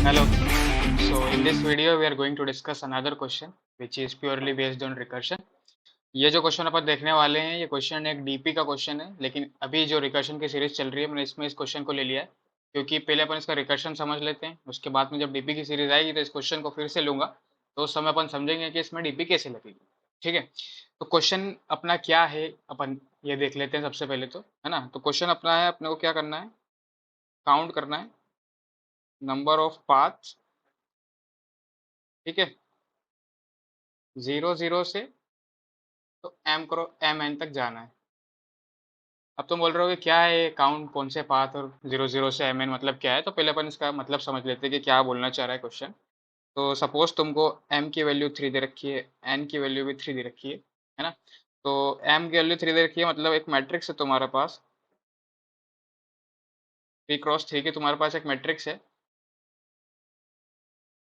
Hello. So in this video we are going to discuss another question which is purely based on recursion. ये जो question अपन देखने वाले हैं ये question एक डीपी का क्वेश्चन है, लेकिन अभी जो रिकर्शन की सीरीज चल रही है मैंने इसमें इस क्वेश्चन को ले लिया है क्योंकि पहले अपन इसका रिकर्शन समझ लेते हैं, उसके बाद में जब डीपी की सीरीज आएगी तो इस क्वेश्चन को फिर से लूंगा, तो उस समय अपन समझेंगे कि इसमें डीपी कैसे लगेगी। ठीक है, तो क्वेश्चन अपना क्या है अपन ये देख लेते हैं सबसे पहले तो, है ना। तो क्वेश्चन अपना है, अपने को क्या करना है, काउंट करना है नंबर ऑफ पाथ्स। ठीक है, 0 0 से तो एम करो एम एन तक जाना है। अब तुम बोल रहे हो कि क्या है काउंट, कौन से पाथ, और 0 0 से एम एन मतलब क्या है। तो पहले अपन इसका मतलब समझ लेते हैं कि क्या बोलना चाह रहा है क्वेश्चन। तो सपोज तुमको एम की वैल्यू 3 दे रखी है, एन की वैल्यू भी 3 दे रखी है ना। तो एम की वैल्यू 3 दे रखी है, मतलब एक मैट्रिक्स है तुम्हारे पास, 3 × 3 की तुम्हारे पास एक मैट्रिक्स है।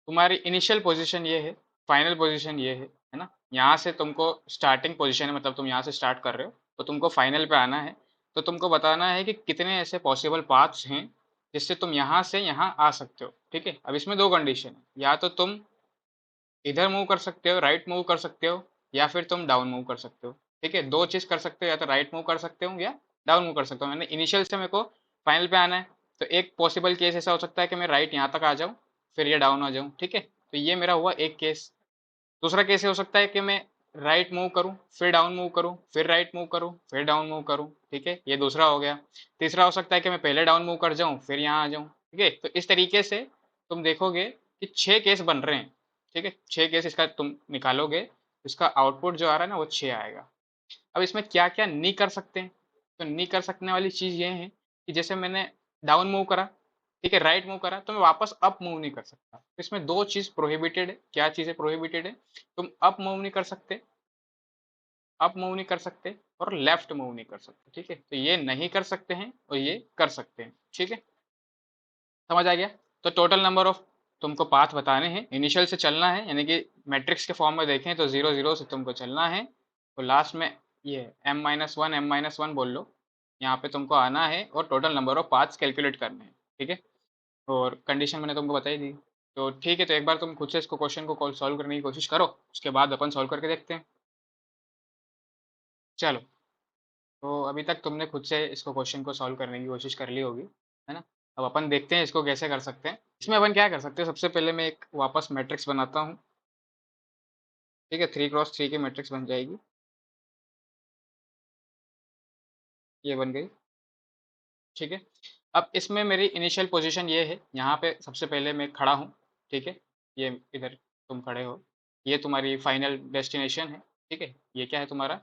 तुम्हारी इनिशियल पोजीशन ये है, फाइनल पोजीशन ये है ना। यहाँ से तुमको स्टार्टिंग पोजीशन है, मतलब तुम यहाँ से स्टार्ट कर रहे हो तो तुमको फाइनल पे आना है। तो तुमको बताना है कि कितने ऐसे पॉसिबल पाथ्स हैं जिससे तुम यहाँ से यहाँ आ सकते हो। ठीक है, अब इसमें दो कंडीशन है, या तो तुम इधर मूव कर सकते हो, राइट मूव कर सकते हो, या फिर तुम डाउन मूव कर सकते हो। ठीक है, दो चीज कर सकते हो, या तो राइट मूव कर सकते हो या डाउन मूव कर सकते हो। मैंने इनिशियल से मेरे को फाइनल पे आना है, तो एक पॉसिबल केस ऐसा हो सकता है कि मैं राइट यहाँ तक आ जाऊँ फिर ये डाउन आ जाऊँ। ठीक है, तो ये मेरा हुआ एक केस। दूसरा केस ये हो सकता है कि मैं राइट मूव करूं फिर डाउन मूव करूं फिर राइट मूव करूं फिर डाउन मूव करूं। ठीक है, ये दूसरा हो गया। तीसरा हो सकता है कि मैं पहले डाउन मूव कर जाऊं फिर यहाँ आ जाऊं। ठीक है, तो इस तरीके से तुम देखोगे कि 6 केस बन रहे हैं। ठीक है, 6 केस इसका तुम निकालोगे, इसका आउटपुट जो आ रहा है ना वो 6 आएगा। अब इसमें क्या क्या नहीं कर सकते हैं, तो नहीं कर सकने वाली चीज ये है कि जैसे मैंने डाउन मूव करा, ठीक है, राइट मूव करा, तो मैं वापस अप मूव नहीं कर सकता। तो इसमें दो चीज प्रोहिबिटेड है। क्या चीजें प्रोहिबिटेड है, तुम अप मूव नहीं कर सकते, अप मूव नहीं कर सकते, और लेफ्ट मूव नहीं कर सकते। ठीक है, तो ये नहीं कर सकते हैं और ये कर सकते हैं। ठीक है, समझ आ गया। तो टोटल नंबर ऑफ तुमको पाथ बताने हैं, इनिशियल से चलना है, यानी कि मैट्रिक्स के फॉर्म में देखें तो 0 0 से तुमको चलना है, तो लास्ट में ये m-1 बोल लो, यहाँ पे तुमको आना है और total number of paths calculate करने हैं। ठीक है, और कंडीशन मैंने तुमको बताई दी। तो ठीक है, तो एक बार तुम खुद से इसको क्वेश्चन को सॉल्व करने की कोशिश करो, उसके बाद अपन सॉल्व करके देखते हैं। चलो, तो अभी तक तुमने खुद से इसको क्वेश्चन को सॉल्व करने की कोशिश कर ली होगी, है ना। अब अपन देखते हैं इसको कैसे कर सकते हैं। इसमें अपन क्या कर सकते हैं, सबसे पहले मैं एक वापस मैट्रिक्स बनाता हूँ। ठीक है, 3 × 3 की मैट्रिक्स बन जाएगी, ये बन गई। ठीक है, अब इसमें मेरी इनिशियल पोजीशन ये है, यहाँ पे सबसे पहले मैं खड़ा हूँ। ठीक है, ये इधर तुम खड़े हो, ये तुम्हारी फाइनल डेस्टिनेशन है। ठीक है, ये क्या है, तुम्हारा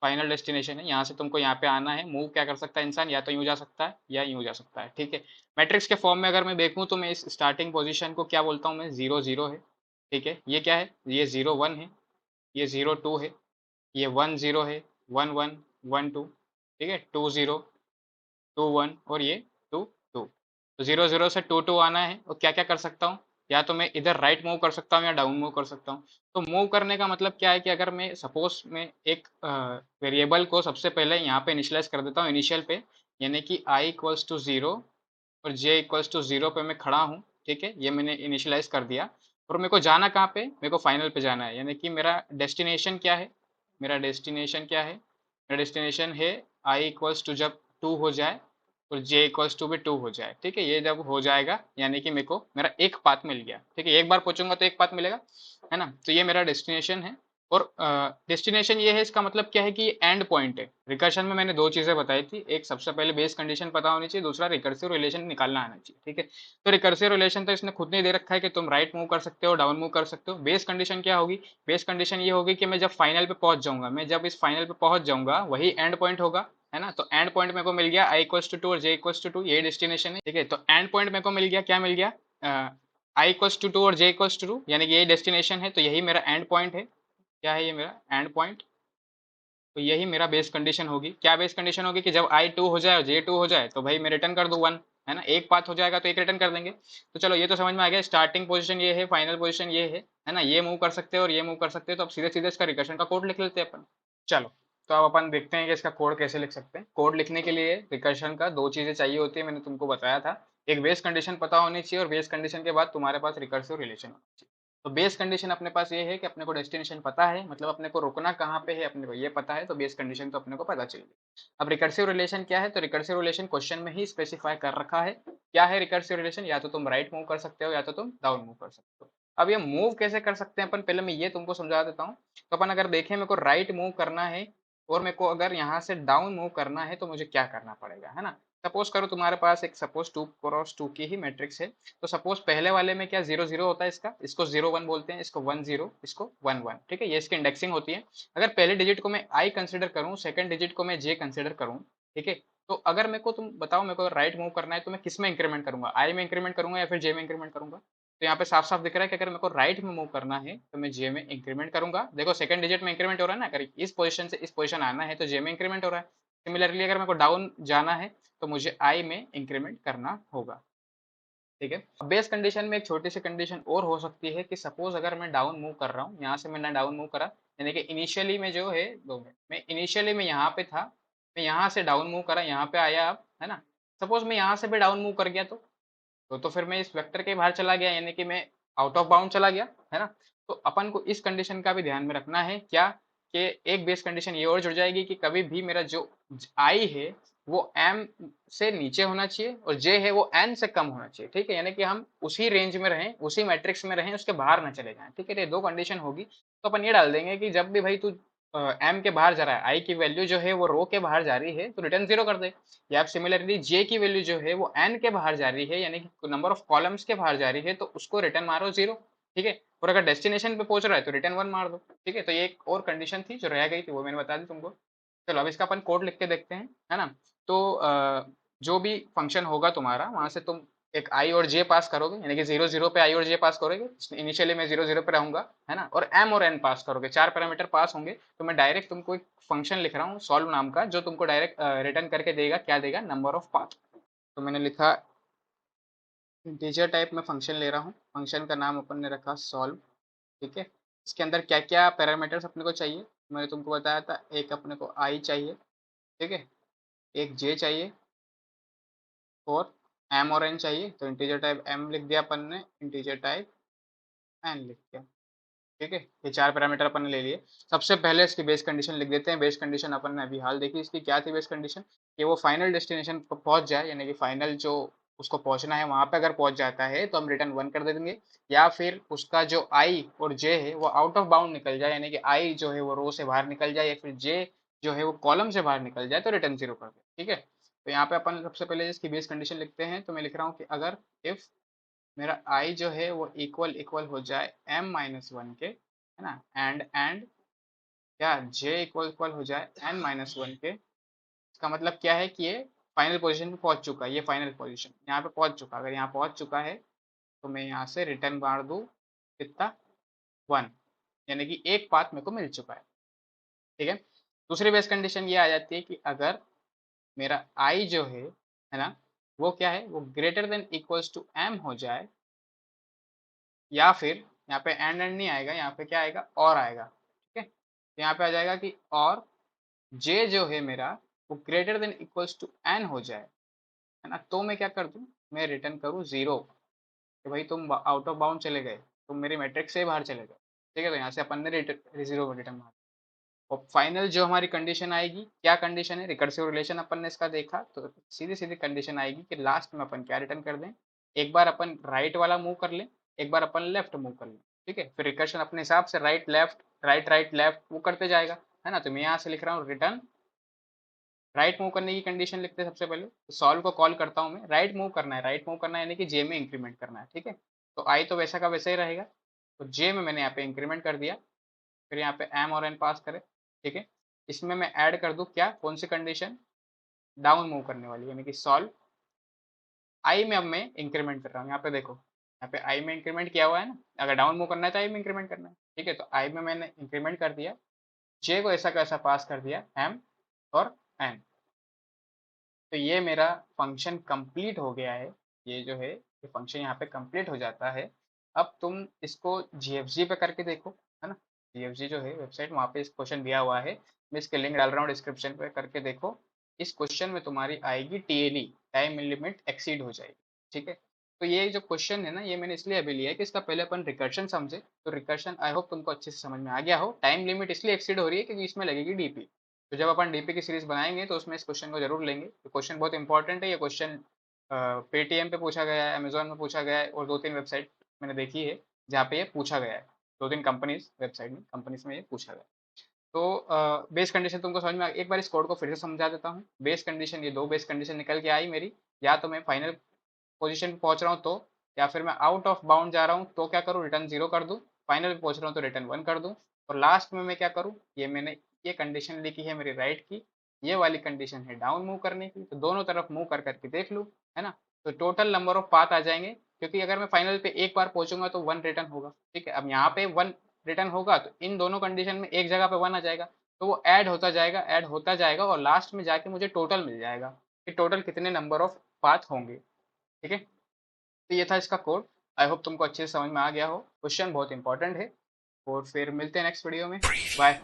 फाइनल डेस्टिनेशन है। यहाँ से तुमको यहाँ पे आना है। मूव क्या कर सकता है इंसान, या तो यूँ जा सकता है या यूँ जा सकता है। ठीक है, मैट्रिक्स के फॉर्म में अगर मैं देखूँ तो मैं इस स्टार्टिंग पोजीशन को क्या बोलता हूँ, मैं 0 0 है। ठीक है, ये क्या है, ये 0 1 है, ये 0 2 है, ये 1 0 है, 1 1 1 2। ठीक है, 2 0 2 1, और ये 2 2। तो 0 0 से 2 2 आना है, और क्या क्या कर सकता हूँ, या तो मैं इधर राइट मूव कर सकता हूँ या डाउन मूव कर सकता हूँ। तो मूव करने का मतलब क्या है कि अगर मैं सपोज में एक वेरिएबल को सबसे पहले यहाँ पे इनिशियलाइज कर देता हूँ इनिशियल पे, यानी कि i = 0 और j = 0 पे मैं खड़ा हूँ। ठीक है, ये मैंने इनिशियलाइज कर दिया, और मेरे को जाना कहाँ पे, मेरे को फाइनल पे जाना है। यानी कि मेरा डेस्टिनेशन क्या है, मेरा डेस्टिनेशन क्या है, मेरा डेस्टिनेशन है i = जब 2 हो जाए और j = भी 2 हो जाए। ठीक है, ये जब हो जाएगा यानी कि मेरे को मेरा एक पाथ मिल गया। ठीक है, एक बार पहुंचूंगा तो एक पाथ मिलेगा, है ना। तो ये मेरा डेस्टिनेशन है, और डेस्टिनेशन ये है, इसका मतलब क्या है कि ये एंड पॉइंट है। रिकर्शन में मैंने दो चीजें बताई थी, एक सबसे पहले बेस कंडीशन पता होनी चाहिए, दूसरा रिकर्सिव रिलेशन निकालना आना चाहिए। ठीक है, तो रिकर्सिव रिलेशन तो इसने खुद नहीं दे रखा है कि तुम राइट मूव कर सकते हो डाउन मूव कर सकते हो। बेस कंडीशन क्या होगी, बेस कंडीशन ये होगी कि मैं जब फाइनल पे पहुंच जाऊंगा, मैं जब इस फाइनल पे पहुंच जाऊंगा वही एंड पॉइंट होगा, है ना। तो एंड पॉइंट मेरे को मिल गया i = 2 और j = 2, यही डेस्टिनेशन है। ठीक है, तो एंड पॉइंट मेरे को मिल गया, क्या मिल गया, i = 2 और j = 2, यानी कि यही डेस्टिनेशन है, तो यही मेरा एंड पॉइंट है। क्या है, ये मेरा एंड पॉइंट। तो यही मेरा बेस कंडीशन होगी। क्या बेस कंडीशन होगी कि जब i 2 हो जाए और j 2 हो जाए तो भाई मैं रिटर्न कर दूं 1, है ना। एक पाथ हो जाएगा तो एक रिटर्न कर देंगे। तो चलो, ये तो समझ में आ गया, स्टार्टिंग पोजीशन ये है, फाइनल पोजीशन ये है ना। ये मूव कर सकते हो और ये मूव कर सकते हो। तो अब सीधे सीधे इसका रिकर्शन का कोड लिख लेते हैं अपन। चलो, तो अब अपन देखते हैं कि इसका कोड कैसे लिख सकते हैं। कोड लिखने के लिए रिकर्शन का दो चीजें चाहिए होती है, मैंने तुमको बताया था। एक बेस कंडीशन पता होनी चाहिए और बेस कंडीशन के बाद तुम्हारे पास रिकर्सिव रिलेशन होना चाहिए। तो बेस कंडीशन अपने पास ये है कि अपने को डेस्टिनेशन पता है, मतलब अपने को रुकना कहाँ पे है अपने को ये पता है, तो बेस कंडीशन तो अपने को पता चल गई। अब रिकर्सिव रिलेशन क्या है, तो रिकर्सिव रिलेशन क्वेश्चन में ही स्पेसिफाई कर रखा है। क्या है रिकर्सिव रिलेशन, या तो तुम राइट मूव कर सकते हो या तो तुम डाउन मूव कर सकते हो। अब ये मूव कैसे कर सकते हैं अपन, पहले मैं ये तुमको समझा देता हूँ। तो अपन अगर देखें मेरे को राइट मूव करना है और मेरे को अगर यहाँ से डाउन मूव करना है तो मुझे क्या करना पड़ेगा, है ना। सपोज करो तुम्हारे पास एक सपोज 2x2 की ही मैट्रिक्स है। तो सपोज पहले वाले में क्या 0 0 होता है, इसको 0 1 बोलते हैं, इसको 1 0, इसको 1 1, ठीक है, ये इसकी इंडेक्सिंग होती है। अगर पहले डिजिट को मैं आई कंसिडर करूँ, सेकंड डिजिट को मैं जे कंसिडर करूँ, ठीक है। तो अगर मेरे को तुम बताओ मेरे को राइट मूव करना है तो मैं किस में इंक्रीमेंट करूंगा, आई में इंक्रीमेंट करूंगा या फिर जे में इंक्रीमेंट करूंगा। तो यहाँ पे साफ साफ दिख रहा है कि अगर मेरे को राइट में मूव करना है तो मैं जे में इंक्रीमेंट करूंगा। देखो सेकंड डिजिट में इंक्रीमेंट हो रहा है ना, अगर इस पोजीशन से इस पोजीशन आना है तो जे में इंक्रीमेंट हो रहा है। सिमिलरली अगर मेरे को डाउन जाना है तो मुझे आई में इंक्रीमेंट करना होगा, ठीक है। अब बेस कंडीशन में एक छोटी सी कंडीशन और हो सकती है कि सपोज अगर मैं डाउन मूव कर रहा हूँ, यहाँ से मैंने डाउन मूव करा, यानी कि इनिशियली में जो है, दो मिनट, मैं इनिशियली में यहाँ पे था, मैं यहाँ से डाउन मूव करा, यहाँ पे आया अब, है ना। सपोज मैं यहाँ से भी डाउन मूव कर गया तो फिर मैं इस वेक्टर के बाहर चला गया, यानी कि मैं आउट ऑफ बाउंड चला गया, है ना। तो अपन को इस कंडीशन का भी ध्यान में रखना है क्या, कि एक बेस कंडीशन ये और जुड़ जाएगी कि कभी भी मेरा जो आई है वो m से नीचे होना चाहिए और j है वो n से कम होना चाहिए, ठीक है। यानी कि हम उसी रेंज में रहें, उसी मैट्रिक्स में रहें, उसके बाहर ना चले जाएं, ठीक है। ये दो कंडीशन होगी। तो अपन ये डाल देंगे कि जब भी भाई तू m के बाहर जा रहा है, i की वैल्यू जो है वो रो के बाहर जा रही है तो रिटर्न 0 कर दे। या आप सिमिलरली j की वैल्यू जो है वो n के बाहर जा रही है, यानी कि नंबर ऑफ कॉलम्स के बाहर जा रही है, तो उसको रिटर्न मारो 0, ठीक है। और अगर डेस्टिनेशन पे पहुंच रहा है तो रिटर्न 1 मार दो, ठीक है। तो ये एक और कंडीशन थी जो रह गई थी, वो मैंने बता दी तुमको। चलो अब इसका अपन कोड लिख के देखते हैं, है ना। तो जो भी फंक्शन होगा तुम्हारा वहां से तुम एक आई और जे पास करोगे, यानी कि 0 0 पे आई और जे पास करोगे। इनिशियली मैं 0 0 पे रहूंगा, है ना, और एम और एन पास करोगे, चार पैरामीटर पास होंगे। तो मैं डायरेक्ट तुमको एक फंक्शन लिख रहा हूँ सॉल्व नाम का, जो तुमको डायरेक्ट रिटर्न करके देगा, क्या देगा, नंबर ऑफ पाथ। तो मैंने लिखा इंटीजर टाइप में फंक्शन ले रहा हूँ, फंक्शन का नाम अपन ने रखा सॉल्व, ठीक है। इसके अंदर क्या क्या पैरामीटर्स अपने को चाहिए, मैंने तुमको बताया था, एक अपने को आई चाहिए, ठीक है, एक जे चाहिए और एम और एन चाहिए। तो इंटीजर टाइप एम लिख दिया अपन ने, इंटीजर टाइप एन लिख दिया, ठीक है। ये चार पैरामीटर अपन ने ले लिए। सबसे पहले इसकी बेस कंडीशन लिख देते हैं। बेस कंडीशन अपन ने अभी हाल देखी, इसकी क्या थी बेस कंडीशन, कि वो फाइनल डेस्टिनेशन पर पहुंच जाए, यानी कि फाइनल जो उसको पहुंचना है वहां पे अगर पहुंच जाता है तो हम रिटर्न 1 कर दे देंगे। या फिर उसका जो आई और जे है वो आउट ऑफ बाउंड निकल जाए, यानी कि आई जो है वो रो से बाहर निकल जाए, या फिर जे जो है वो कॉलम से बाहर निकल जाए, तो रिटर्न 0 कर दे, ठीक है। तो यहाँ पे अपन सबसे पहले इसकी बेस कंडीशन लिखते हैं। तो मैं लिख रहा हूँ कि अगर इफ मेरा आई जो है वो इक्वल इक्वल हो जाए m-1 के, है ना, एंड क्या j इक्वल इक्वल हो जाए n-1 के। इसका मतलब क्या है कि ये फाइनल पोजीशन पे पहुंच चुका है, ये फाइनल पोजीशन यहाँ पे पहुंच चुका, अगर यहाँ पहुंच चुका है तो मैं यहाँ से रिटर्न मार दूँ कितना, 1, यानी कि एक पाथ मेरे को मिल चुका है, ठीक है। दूसरी बेस कंडीशन ये आ जाती है कि अगर मेरा आई जो है ना, वो क्या है, वो greater than equals to m हो जाए, या फिर यहाँ पे एंड नहीं आएगा, यहाँ पे क्या आएगा, और आएगा, ठीक है। तो यहाँ पे आ जाएगा कि और j जो है मेरा वो greater than equals to n हो जाए, है ना, तो मैं क्या कर दूँ, मैं रिटर्न करूँ 0, कि भाई तुम आउट ऑफ बाउंड चले गए, तुम मेरी मैट्रिक्स से बाहर चले गए, ठीक है। तो यहाँ से अपन ने रिटर्न 0 रिटर्न मारा। और फाइनल जो हमारी कंडीशन आएगी, क्या कंडीशन है, रिकर्सिव रिलेशन अपन ने इसका देखा, तो सीधी सीधी कंडीशन आएगी कि लास्ट में अपन क्या रिटर्न कर दें, एक बार अपन राइट वाला मूव कर लें, एक बार अपन लेफ्ट मूव कर लें, ठीक है। फिर रिकर्शन अपने हिसाब से right left right right left वो करते जाएगा, है ना। तो मैं यहाँ से लिख रहा हूँ रिटर्न राइट मूव करने की कंडीशन लिखते हैं सबसे पहले। तो सॉल्व को कॉल करता हूँ मैं, राइट मूव करना है, राइट मूव करना है यानी कि जे में इंक्रीमेंट करना है, ठीक है। तो आई तो वैसा का वैसा ही रहेगा, तो जे में मैंने यहाँ पे इंक्रीमेंट कर दिया। फिर यहाँ पे एम और एन पास करें, ठीक है। इसमें मैं ऐड कर दूँ क्या, कौन सी कंडीशन, डाउन मूव करने वाली, यानी कि सॉल्व आई में अब मैं इंक्रीमेंट कर रहा हूँ। यहाँ पे देखो, यहाँ पे आई में इंक्रीमेंट किया हुआ है ना, अगर डाउन मूव करना है तो आई में इंक्रीमेंट करना है, ठीक है। तो आई में मैंने इंक्रीमेंट कर दिया, जे को ऐसा कैसा पास कर दिया, एम और एन। तो ये मेरा फंक्शन कंप्लीट हो गया है, ये जो है ये फंक्शन यहाँ पे कंप्लीट हो जाता है। अब तुम इसको जीएफजी पे करके देखो, है ना। जीएफजी जो है वेबसाइट, वहाँ पे इस क्वेश्चन दिया हुआ है, मैं इसके लिंक डाल रहा हूँ डिस्क्रिप्शन पे, करके देखो। इस क्वेश्चन में तुम्हारी आएगी टीएलई, टाइम लिमिट एक्सीड हो जाएगी, ठीक है। तो ये जो क्वेश्चन है ना, ये मैंने इसलिए अभी लिया है कि इसका पहले अपन रिकर्शन समझे। तो रिकर्शन आई होप तुमको अच्छे से समझ में आ गया हो। टाइम लिमिट इसलिए एक्सीड हो रही है क्योंकि इसमें लगेगी डीपी। तो जब अपन डीपी की सीरीज बनाएंगे तो उसमें इस क्वेश्चन को जरूर लेंगे। तो क्वेश्चन बहुत इंपॉर्टेंट है। ये क्वेश्चन पेटीएम पे पूछा गया है, अमेजोन में पूछा गया है, और 2-3 वेबसाइट मैंने देखी है जहाँ पे ये पूछा गया है। 2-3 कंपनीज वेबसाइट में, कंपनीज में ये पूछा गया है। तो बेस कंडीशन तुमको समझ में एक बार इस कोड को फिर से समझा देता हूँ। बेस कंडीशन, ये दो बेस कंडीशन निकल के आई मेरी। या तो मैं फाइनल पोजीशन पे पहुंच रहा हूँ तो, या फिर मैं आउट ऑफ बाउंड जा रहा हूँ तो क्या करूँ, रिटर्न 0 कर दूँ। फाइनल पे पहुंच रहा हूँ तो रिटर्न 1 कर दूँ। और लास्ट में मैं क्या करूँ, ये मैंने ये कंडीशन लिखी है मेरी राइट की, ये वाली कंडीशन है डाउन मूव करने की। तो दोनों तरफ मूव कर करके देख लूँ, है ना। तो टोटल नंबर ऑफ पाथ आ जाएंगे, क्योंकि अगर मैं फाइनल पे एक बार पहुंचूंगा तो 1 रिटर्न होगा। ठीक है, अब यहाँ पे 1 रिटर्न होगा तो इन दोनों कंडीशन में एक जगह पे 1 आ जाएगा। तो वो ऐड होता जाएगा, ऐड होता जाएगा, और लास्ट में जाके मुझे टोटल मिल जाएगा कि टोटल कितने नंबर ऑफ पाथ होंगे। ठीक है। तो ये था इसका कोड। आई होप तुमको अच्छे से समझ में आ गया हो। क्वेश्चन बहुत इंपॉर्टेंट है। और फिर मिलते हैं नेक्स्ट वीडियो में। बाय।